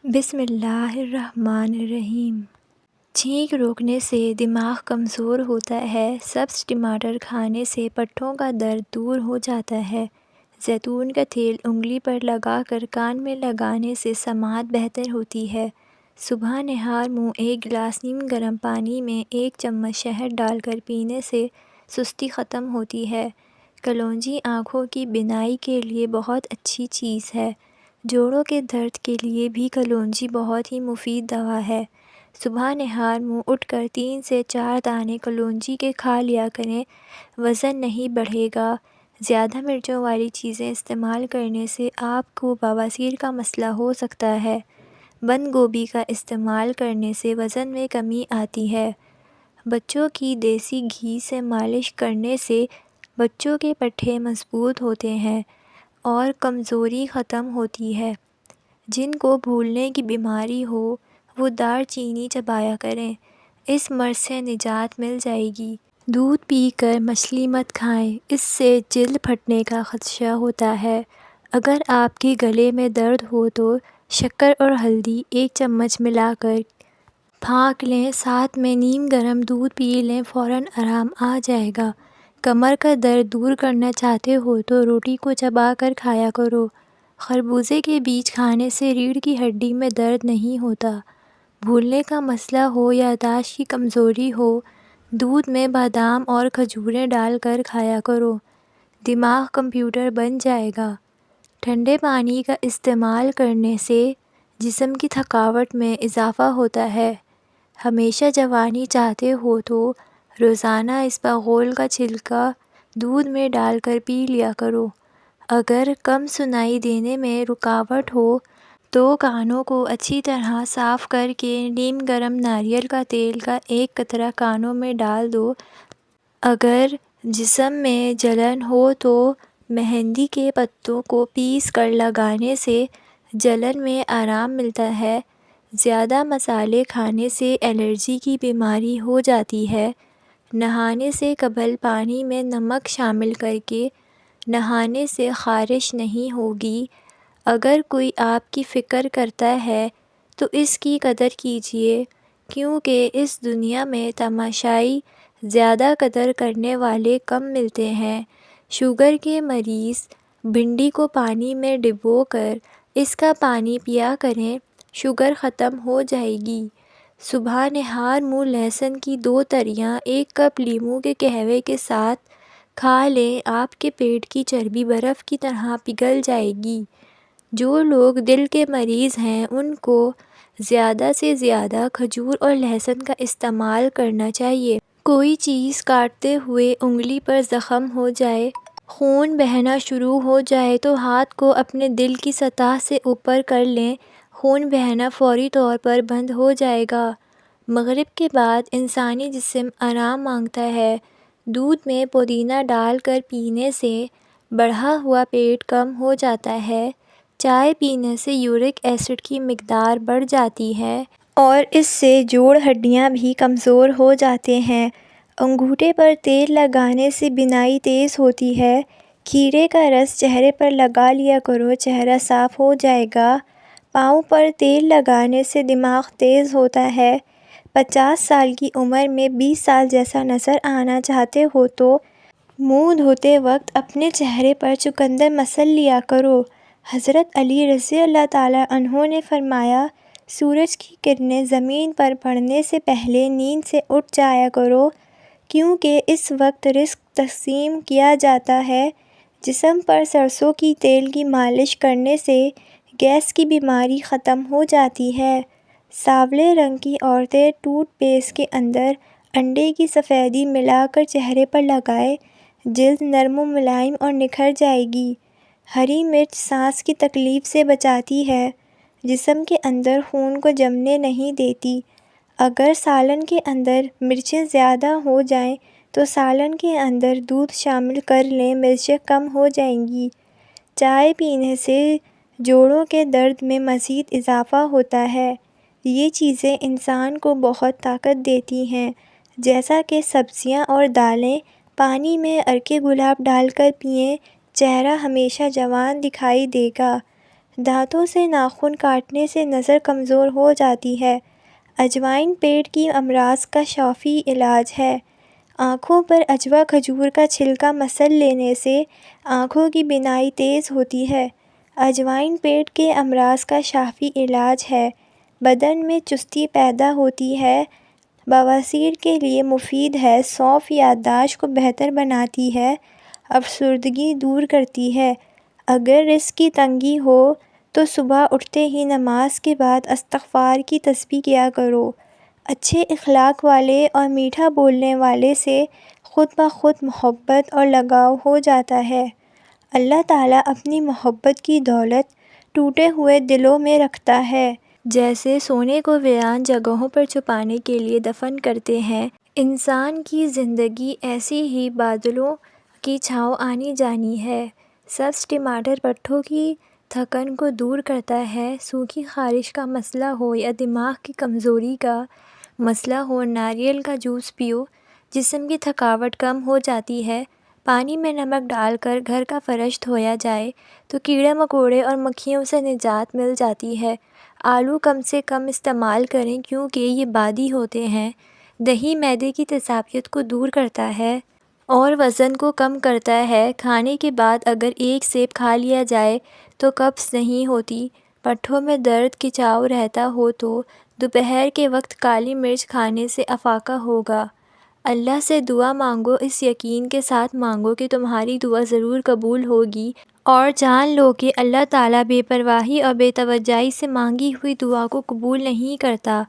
بسم اللہ الرحمن الرحیم۔ چھینک روکنے سے دماغ کمزور ہوتا ہے۔ سبز ٹماٹر کھانے سے پٹھوں کا درد دور ہو جاتا ہے۔ زیتون کا تیل انگلی پر لگا کر کان میں لگانے سے سماعت بہتر ہوتی ہے۔ صبح نہار منہ ایک گلاس نیم گرم پانی میں 1 چمچ شہد ڈال کر پینے سے سستی ختم ہوتی ہے۔ کلونجی آنکھوں کی بینائی کے لیے بہت اچھی چیز ہے۔ جوڑوں کے درد کے لیے بھی کلونجی بہت ہی مفید دوا ہے۔ صبح نہار منہ اٹھ کر 3 سے 4 دانے کلونجی کے کھا لیا کریں، وزن نہیں بڑھے گا۔ زیادہ مرچوں والی چیزیں استعمال کرنے سے آپ کو بواسیر کا مسئلہ ہو سکتا ہے۔ بند گوبھی کا استعمال کرنے سے وزن میں کمی آتی ہے۔ بچوں کی دیسی گھی سے مالش کرنے سے بچوں کے پٹھے مضبوط ہوتے ہیں اور کمزوری ختم ہوتی ہے۔ جن کو بھولنے کی بیماری ہو وہ دار چینی چبایا کریں، اس مرض سے نجات مل جائے گی۔ دودھ پی کر مچھلی مت کھائیں، اس سے جلد پھٹنے کا خدشہ ہوتا ہے۔ اگر آپ کے گلے میں درد ہو تو شکر اور ہلدی 1 چمچ ملا کر پھانک لیں، ساتھ میں نیم گرم دودھ پی لیں، فوراً آرام آ جائے گا۔ کمر کا درد دور کرنا چاہتے ہو تو روٹی کو چبا کر کھایا کرو۔ خربوزے کے بیج کھانے سے ریڑھ کی ہڈی میں درد نہیں ہوتا۔ بھولنے کا مسئلہ ہو یا یادداشت کی کمزوری ہو، دودھ میں بادام اور کھجوریں ڈال کر کھایا کرو، دماغ کمپیوٹر بن جائے گا۔ ٹھنڈے پانی کا استعمال کرنے سے جسم کی تھکاوٹ میں اضافہ ہوتا ہے۔ ہمیشہ جوانی چاہتے ہو تو روزانہ اسپاغول کا چھلکا دودھ میں ڈال کر پی لیا کرو۔ اگر کم سنائی دینے میں رکاوٹ ہو تو کانوں کو اچھی طرح صاف کر کے نیم گرم ناریل کا تیل کا 1 قطرہ کانوں میں ڈال دو۔ اگر جسم میں جلن ہو تو مہندی کے پتوں کو پیس کر لگانے سے جلن میں آرام ملتا ہے۔ زیادہ مسالے کھانے سے الرجی کی بیماری ہو جاتی ہے۔ نہانے سے قبل پانی میں نمک شامل کر کے نہانے سے خارش نہیں ہوگی۔ اگر کوئی آپ کی فکر کرتا ہے تو اس کی قدر کیجیے، کیونکہ اس دنیا میں تماشائی زیادہ قدر کرنے والے کم ملتے ہیں۔ شوگر کے مریض بھنڈی کو پانی میں ڈبو کر اس کا پانی پیا کریں، شوگر ختم ہو جائے گی۔ صبح نہار منہ لہسن کی 2 تریاں 1 کپ لیموں کے قہوے کے ساتھ کھا لیں، آپ کے پیٹ کی چربی برف کی طرح پگھل جائے گی۔ جو لوگ دل کے مریض ہیں ان کو زیادہ سے زیادہ کھجور اور لہسن کا استعمال کرنا چاہیے۔ کوئی چیز کاٹتے ہوئے انگلی پر زخم ہو جائے، خون بہنا شروع ہو جائے تو ہاتھ کو اپنے دل کی سطح سے اوپر کر لیں، خون بہنا فوری طور پر بند ہو جائے گا۔ مغرب کے بعد انسانی جسم آرام مانگتا ہے۔ دودھ میں پودینہ ڈال کر پینے سے بڑھا ہوا پیٹ کم ہو جاتا ہے۔ چائے پینے سے یورک ایسڈ کی مقدار بڑھ جاتی ہے اور اس سے جوڑ ہڈیاں بھی کمزور ہو جاتے ہیں۔ انگوٹھے پر تیل لگانے سے بینائی تیز ہوتی ہے۔ کھیرے کا رس چہرے پر لگا لیا کرو، چہرہ صاف ہو جائے گا۔ پاؤں پر تیل لگانے سے دماغ تیز ہوتا ہے۔ 50 سال کی عمر میں 20 سال جیسا نظر آنا چاہتے ہو تو منہ دھوتے وقت اپنے چہرے پر چقندر مسل لیا کرو۔ حضرت علی رضی اللہ تعالیٰ عنہ نے فرمایا، سورج کی کرنیں زمین پر پڑنے سے پہلے نیند سے اٹھ جایا کرو، کیونکہ اس وقت رزق تقسیم کیا جاتا ہے۔ جسم پر سرسوں کی تیل کی مالش کرنے سے گیس کی بیماری ختم ہو جاتی ہے۔ سانولے رنگ کی عورتیں ٹوتھ پیسٹ کے اندر انڈے کی سفیدی ملا کر چہرے پر لگائیں، جلد نرم و ملائم اور نکھر جائے گی۔ ہری مرچ سانس کی تکلیف سے بچاتی ہے، جسم کے اندر خون کو جمنے نہیں دیتی۔ اگر سالن کے اندر مرچیں زیادہ ہو جائیں تو سالن کے اندر دودھ شامل کر لیں، مرچیں کم ہو جائیں گی۔ چائے پینے سے جوڑوں کے درد میں مزید اضافہ ہوتا ہے۔ یہ چیزیں انسان کو بہت طاقت دیتی ہیں، جیسا کہ سبزیاں اور دالیں۔ پانی میں عرق گلاب ڈال کر پئیں، چہرہ ہمیشہ جوان دکھائی دے گا۔ دانتوں سے ناخن کاٹنے سے نظر کمزور ہو جاتی ہے۔ اجوائن پیٹ کی امراض کا شافی علاج ہے۔ آنکھوں پر عجوہ کھجور کا چھلکا مسل لینے سے آنکھوں کی بینائی تیز ہوتی ہے۔ اجوائن پیٹ کے امراض کا شافی علاج ہے۔ بدن میں چستی پیدا ہوتی ہے۔ بواسیر کے لیے مفید ہے۔ سونف یادداشت کو بہتر بناتی ہے۔ افسردگی دور کرتی ہے۔ اگر رزق کی تنگی ہو تو صبح اٹھتے ہی نماز کے بعد استغفار کی تسبیح کیا کرو۔ اچھے اخلاق والے اور میٹھا بولنے والے سے خود بخود محبت اور لگاؤ ہو جاتا ہے۔ اللہ تعالیٰ اپنی محبت کی دولت ٹوٹے ہوئے دلوں میں رکھتا ہے۔ جیسے سونے کو ویران جگہوں پر چھپانے کے لیے دفن کرتے ہیں، انسان کی زندگی ایسی ہی بادلوں کی چھاؤں آنی جانی ہے۔ سبز ٹماٹر پٹھوں کی تھکن کو دور کرتا ہے۔ سوکھی خارش کا مسئلہ ہو یا دماغ کی کمزوری کا مسئلہ ہو، ناریل کا جوس پیو، جسم کی تھکاوٹ کم ہو جاتی ہے۔ پانی میں نمک ڈال کر گھر کا فرش دھویا جائے تو کیڑے مکوڑے اور مکھیوں سے نجات مل جاتی ہے۔ آلو کم سے کم استعمال کریں کیونکہ یہ بادی ہوتے ہیں۔ دہی معدے کی تیزابیت کو دور کرتا ہے اور وزن کو کم کرتا ہے۔ کھانے کے بعد اگر ایک سیب کھا لیا جائے تو قبض نہیں ہوتی۔ پٹھوں میں درد کھچاؤ رہتا ہو تو دوپہر کے وقت کالی مرچ کھانے سے افاقہ ہوگا۔ اللہ سے دعا مانگو، اس یقین کے ساتھ مانگو کہ تمہاری دعا ضرور قبول ہوگی، اور جان لو کہ اللہ تعالیٰ بے پرواہی اور بے توجہی سے مانگی ہوئی دعا کو قبول نہیں کرتا۔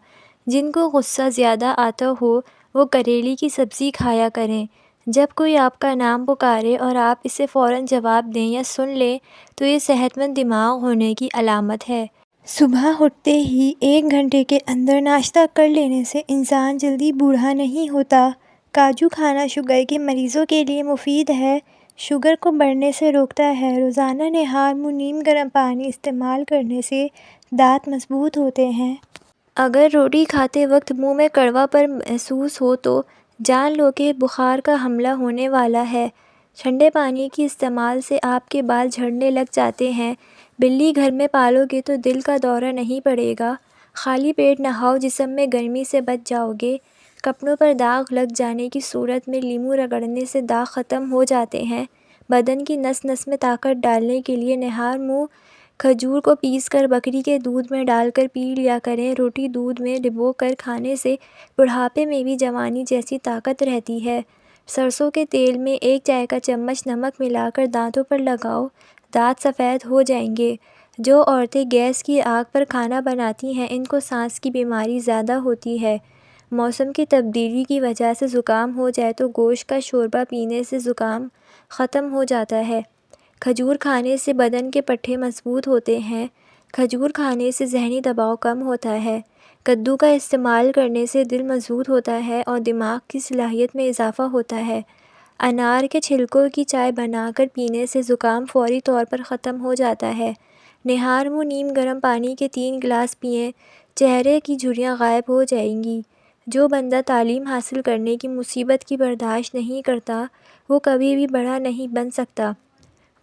جن کو غصہ زیادہ آتا ہو وہ کریلے کی سبزی کھایا کریں۔ جب کوئی آپ کا نام پکارے اور آپ اسے فوراً جواب دیں یا سن لیں تو یہ صحت مند دماغ ہونے کی علامت ہے۔ صبح اٹھتے ہی 1 گھنٹے کے اندر ناشتہ کر لینے سے انسان جلدی بوڑھا نہیں ہوتا۔ کاجو کھانا شوگر کے مریضوں کے لیے مفید ہے۔ شوگر کو بڑھنے سے روکتا ہے۔ روزانہ نہار منہ نیم گرم پانی استعمال کرنے سے دانت مضبوط ہوتے ہیں۔ اگر روٹی کھاتے وقت منہ میں کڑوا پن محسوس ہو تو جان لو کہ بخار کا حملہ ہونے والا ہے۔ ٹھنڈے پانی کے استعمال سے آپ کے بال جھڑنے لگ جاتے ہیں۔ بلی گھر میں پالو گے تو دل کا دورہ نہیں پڑے گا۔ خالی پیٹ نہاؤ، جسم میں گرمی سے بچ جاؤ گے۔ کپڑوں پر داغ لگ جانے کی صورت میں لیموں رگڑنے سے داغ ختم ہو جاتے ہیں۔ بدن کی نس نس میں طاقت ڈالنے کے لیے نہار منہ کھجور کو پیس کر بکری کے دودھ میں ڈال کر پی لیا کریں۔ روٹی دودھ میں ڈبو کر کھانے سے بڑھاپے میں بھی جوانی جیسی طاقت رہتی ہے۔ سرسوں کے تیل میں 1 چائے کا چمچ نمک ملا کر دانتوں پر لگاؤ، دانت سفید ہو جائیں گے۔ جو عورتیں گیس کی آگ پر کھانا بناتی ہیں ان کو سانس کی بیماری زیادہ ہوتی ہے۔ موسم کی تبدیلی کی وجہ سے زکام ہو جائے تو گوشت کا شوربہ پینے سے زکام ختم ہو جاتا ہے۔ کھجور کھانے سے بدن کے پٹھے مضبوط ہوتے ہیں۔ کھجور کھانے سے ذہنی دباؤ کم ہوتا ہے۔ کدو کا استعمال کرنے سے دل مضبوط ہوتا ہے اور دماغ کی صلاحیت میں اضافہ ہوتا ہے۔ انار کے چھلکوں کی چائے بنا کر پینے سے زکام فوری طور پر ختم ہو جاتا ہے۔ نہار منہ نیم گرم پانی کے 3 گلاس پئیں، چہرے کی جھریاں غائب ہو جائیں گی۔ جو بندہ تعلیم حاصل کرنے کی مصیبت کی برداشت نہیں کرتا وہ کبھی بھی بڑا نہیں بن سکتا،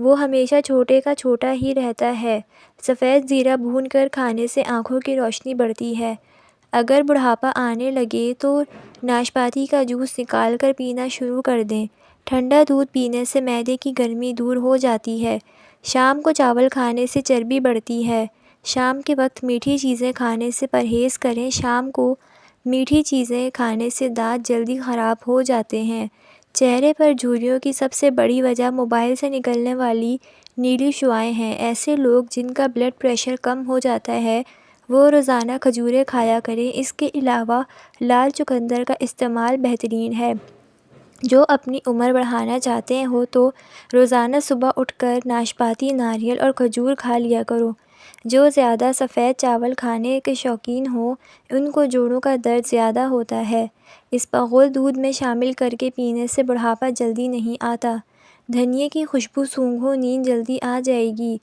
وہ ہمیشہ چھوٹے کا چھوٹا ہی رہتا ہے۔ سفید زیرہ بھون کر کھانے سے آنکھوں کی روشنی بڑھتی ہے۔ اگر بڑھاپا آنے لگے تو ناشپاتی کا جوس نکال کر پینا شروع کر دیں۔ ٹھنڈا دودھ پینے سے معدے کی گرمی دور ہو جاتی ہے۔ شام کو چاول کھانے سے چربی بڑھتی ہے۔ شام کے وقت میٹھی چیزیں کھانے سے پرہیز کریں۔ شام کو میٹھی چیزیں کھانے سے دانت جلدی خراب ہو جاتے ہیں۔ چہرے پر جھریوں کی سب سے بڑی وجہ موبائل سے نکلنے والی نیلی شعاعیں ہیں۔ ایسے لوگ جن کا بلڈ پریشر کم ہو جاتا ہے وہ روزانہ کھجوریں کھایا کریں۔ اس کے علاوہ لال چقندر کا استعمال بہترین ہے۔ جو اپنی عمر بڑھانا چاہتے ہو تو روزانہ صبح اٹھ کر ناشپاتی، ناریل اور کھجور کھا لیا کرو۔ جو زیادہ سفید چاول کھانے کے شوقین ہوں ان کو جوڑوں کا درد زیادہ ہوتا ہے۔ اسپغول دودھ میں شامل کر کے پینے سے بڑھاپا جلدی نہیں آتا۔ دھنیے کی خوشبو سونگھو، نیند جلدی آ جائے گی۔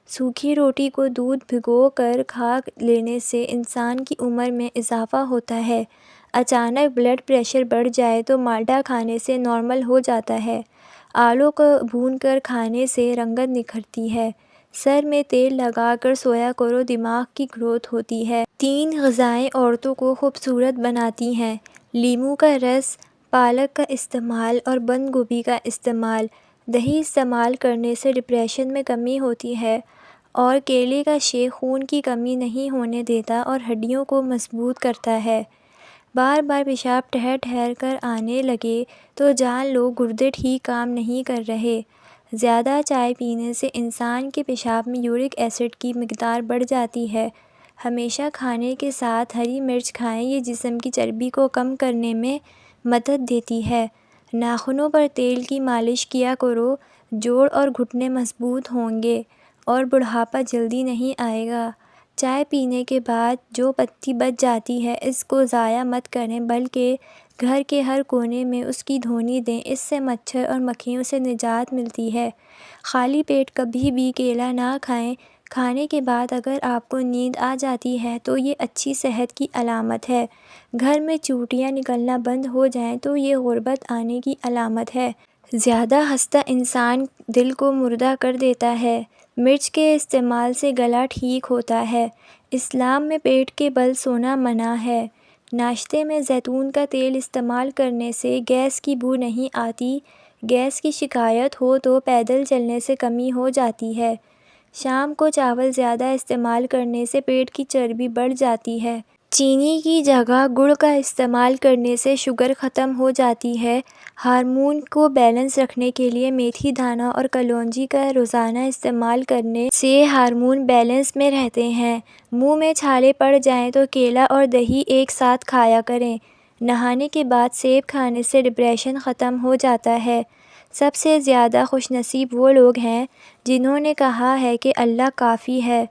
سوکھی روٹی کو دودھ بھگو کر کھا لینے سے انسان کی عمر میں اضافہ ہوتا ہے۔ اچانک بلڈ پریشر بڑھ جائے تو مالٹا کھانے سے نارمل ہو جاتا ہے۔ آلو کو بھون کر کھانے سے رنگت نکھرتی ہے۔ سر میں تیل لگا کر سویا کرو، دماغ کی گروتھ ہوتی ہے۔ 3 غذائیں عورتوں کو خوبصورت بناتی ہیں۔ لیموں کا رس، پالک کا استعمال اور بند گوبھی کا استعمال۔ دہی استعمال کرنے سے ڈپریشن میں کمی ہوتی ہے، اور کیلے کا شیک خون کی کمی نہیں ہونے دیتا اور ہڈیوں کو مضبوط کرتا ہے۔ بار بار پیشاب ٹھہر ٹھہر کر آنے لگے تو جان لو گردے ٹھیک کام نہیں کر رہے۔ زیادہ چائے پینے سے انسان کے پیشاب میں یورک ایسڈ کی مقدار بڑھ جاتی ہے۔ ہمیشہ کھانے کے ساتھ ہری مرچ کھائیں، یہ جسم کی چربی کو کم کرنے میں مدد دیتی ہے۔ ناخنوں پر تیل کی مالش کیا کرو، جوڑ اور گھٹنے مضبوط ہوں گے اور بڑھاپا جلدی نہیں آئے گا۔ چائے پینے کے بعد جو پتی بچ جاتی ہے اس کو ضائع مت کریں، بلکہ گھر کے ہر کونے میں اس کی دھونی دیں، اس سے مچھر اور مکھیوں سے نجات ملتی ہے۔ خالی پیٹ کبھی بھی کیلا نہ کھائیں۔ کھانے کے بعد اگر آپ کو نیند آ جاتی ہے تو یہ اچھی صحت کی علامت ہے۔ گھر میں چونٹیاں نکلنا بند ہو جائیں تو یہ غربت آنے کی علامت ہے۔ زیادہ ہنستا انسان دل کو مردہ کر دیتا ہے۔ مرچ کے استعمال سے گلا ٹھیک ہوتا ہے۔ اسلام میں پیٹ کے بل سونا منع ہے۔ ناشتے میں زیتون کا تیل استعمال کرنے سے گیس کی بو نہیں آتی۔ گیس کی شکایت ہو تو پیدل چلنے سے کمی ہو جاتی ہے۔ شام کو چاول زیادہ استعمال کرنے سے پیٹ کی چربی بڑھ جاتی ہے۔ چینی کی جگہ گڑ کا استعمال کرنے سے شوگر ختم ہو جاتی ہے۔ ہارمون کو بیلنس رکھنے کے لیے میتھی دانہ اور کلونجی کا روزانہ استعمال کرنے سے ہارمون بیلنس میں رہتے ہیں۔ منہ میں چھالے پڑ جائیں تو کیلا اور دہی ایک ساتھ کھایا کریں۔ نہانے کے بعد سیب کھانے سے ڈپریشن ختم ہو جاتا ہے۔ سب سے زیادہ خوش نصیب وہ لوگ ہیں جنہوں نے کہا ہے کہ اللہ کافی ہے۔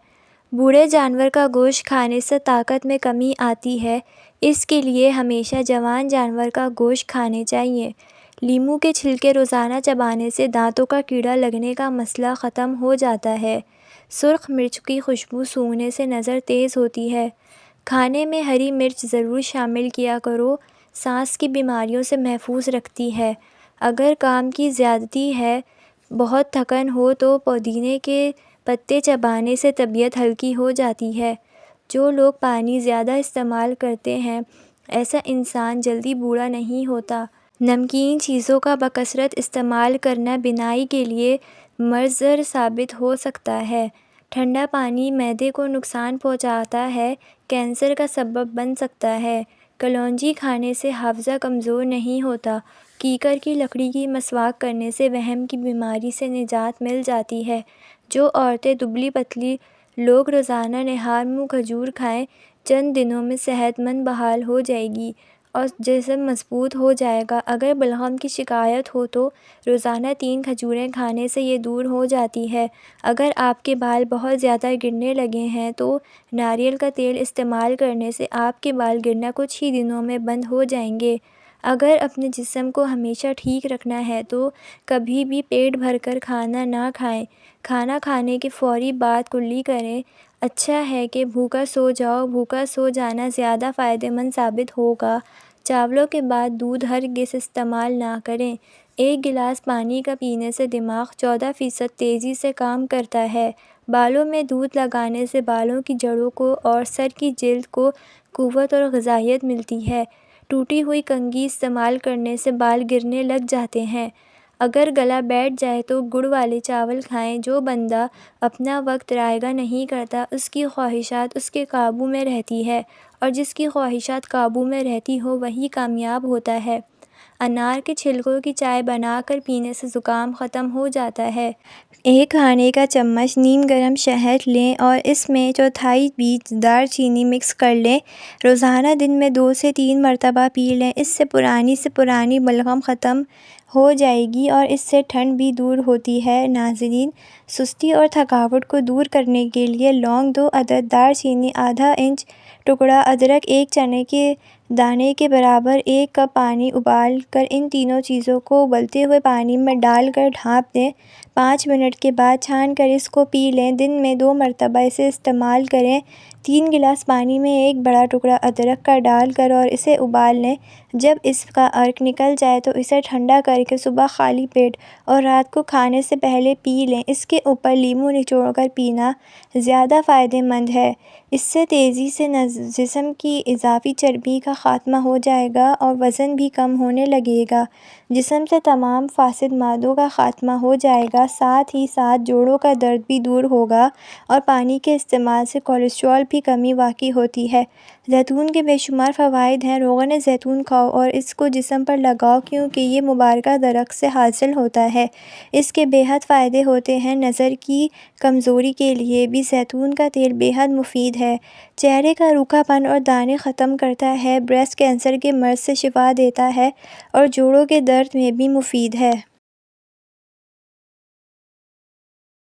بوڑھے جانور کا گوشت کھانے سے طاقت میں کمی آتی ہے، اس کے لیے ہمیشہ جوان جانور کا گوشت کھانے چاہیے۔ لیموں کے چھلکے روزانہ چبانے سے دانتوں کا کیڑا لگنے کا مسئلہ ختم ہو جاتا ہے۔ سرخ مرچ کی خوشبو سونگھنے سے نظر تیز ہوتی ہے۔ کھانے میں ہری مرچ ضرور شامل کیا کرو، سانس کی بیماریوں سے محفوظ رکھتی ہے۔ اگر کام کی زیادتی ہے، بہت تھکن ہو تو پودینے کے پتے چبانے سے طبیعت ہلکی ہو جاتی ہے۔ جو لوگ پانی زیادہ استعمال کرتے ہیں، ایسا انسان جلدی بوڑھا نہیں ہوتا۔ نمکین چیزوں کا بکثرت استعمال کرنا بینائی کے لیے مضر ثابت ہو سکتا ہے۔ ٹھنڈا پانی معدے کو نقصان پہنچاتا ہے، کینسر کا سبب بن سکتا ہے۔ کلونجی کھانے سے حافظہ کمزور نہیں ہوتا۔ کیکر کی لکڑی کی مسواک کرنے سے وہم کی بیماری سے نجات مل جاتی ہے۔ جو عورتیں دبلی پتلی لوگ روزانہ نہار منہ کھجور کھائیں، چند دنوں میں صحت مند بحال ہو جائے گی اور جسم مضبوط ہو جائے گا۔ اگر بلغم کی شکایت ہو تو روزانہ 3 کھجوریں کھانے سے یہ دور ہو جاتی ہے۔ اگر آپ کے بال بہت زیادہ گرنے لگے ہیں تو ناریل کا تیل استعمال کرنے سے آپ کے بال گرنا کچھ ہی دنوں میں بند ہو جائیں گے۔ اگر اپنے جسم کو ہمیشہ ٹھیک رکھنا ہے تو کبھی بھی پیٹ بھر کر کھانا نہ کھائیں۔ کھانا کھانے کے فوری بعد کلی کریں۔ اچھا ہے کہ بھوکا سو جاؤ، بھوکا سو جانا زیادہ فائدہ مند ثابت ہوگا۔ چاولوں کے بعد دودھ ہرگز استعمال نہ کریں۔ 1 گلاس پانی کا پینے سے دماغ 14% تیزی سے کام کرتا ہے۔ بالوں میں دودھ لگانے سے بالوں کی جڑوں کو اور سر کی جلد کو قوت اور غذائیت ملتی ہے۔ ٹوٹی ہوئی کنگھی استعمال کرنے سے بال گرنے لگ جاتے ہیں۔ اگر گلا بیٹھ جائے تو گڑ والے چاول کھائیں۔ جو بندہ اپنا وقت ضائع نہیں کرتا، اس کی خواہشات اس کے قابو میں رہتی ہے، اور جس کی خواہشات قابو میں رہتی ہو وہی کامیاب ہوتا ہے۔ انار کے چھلکوں کی چائے بنا کر پینے سے زکام ختم ہو جاتا ہے۔ 1 کھانے کا چمچ نیم گرم شہد لیں اور اس میں 1/4 بیج دار چینی مکس کر لیں۔ روزانہ دن میں 2 سے 3 مرتبہ پی لیں۔ اس سے پرانی بلغم ختم ہو جائے گی اور اس سے ٹھنڈ بھی دور ہوتی ہے۔ ناظرین، سستی اور تھکاوٹ کو دور کرنے کے لیے لونگ 2 عدد، دار چینی ½ انچ ٹکڑا، ادرک 1 چنے کے دانے کے برابر، 1 کپ پانی ابال کر ان تینوں چیزوں کو ابلتے ہوئے پانی میں ڈال کر ڈھانپ دیں۔ 5 منٹ کے بعد چھان کر اس کو پی لیں۔ دن میں 2 مرتبہ اسے استعمال کریں۔ 3 گلاس پانی میں ایک بڑا ٹکڑا ادرک کا ڈال کر اور اسے ابال لیں۔ جب اس کا عرق نکل جائے تو اسے ٹھنڈا کر کے صبح خالی پیٹ اور رات کو کھانے سے پہلے پی لیں۔ اس کے اوپر لیموں نچوڑ کر پینا زیادہ فائدہ مند ہے۔ اس سے تیزی سے جسم کی اضافی چربی کا خاتمہ ہو جائے گا اور وزن بھی کم ہونے لگے گا۔ جسم سے تمام فاسد مادوں کا خاتمہ ہو جائے گا، ساتھ ہی ساتھ جوڑوں کا درد بھی دور ہوگا اور پانی کے استعمال سے کولیسٹرول بھی کمی واقع ہوتی ہے۔ زیتون کے بے شمار فوائد ہیں۔ روغن زیتون کھاؤ اور اس کو جسم پر لگاؤ کیونکہ یہ مبارکہ درخت سے حاصل ہوتا ہے۔ اس کے بے حد فائدے ہوتے ہیں۔ نظر کی کمزوری کے لیے بھی زیتون کا تیل بے حد مفید ہے۔ چہرے کا روکھا پن اور دانے ختم کرتا ہے، بریسٹ کینسر کے مرض سے شفا دیتا ہے اور جوڑوں کے درد میں بھی مفید ہے۔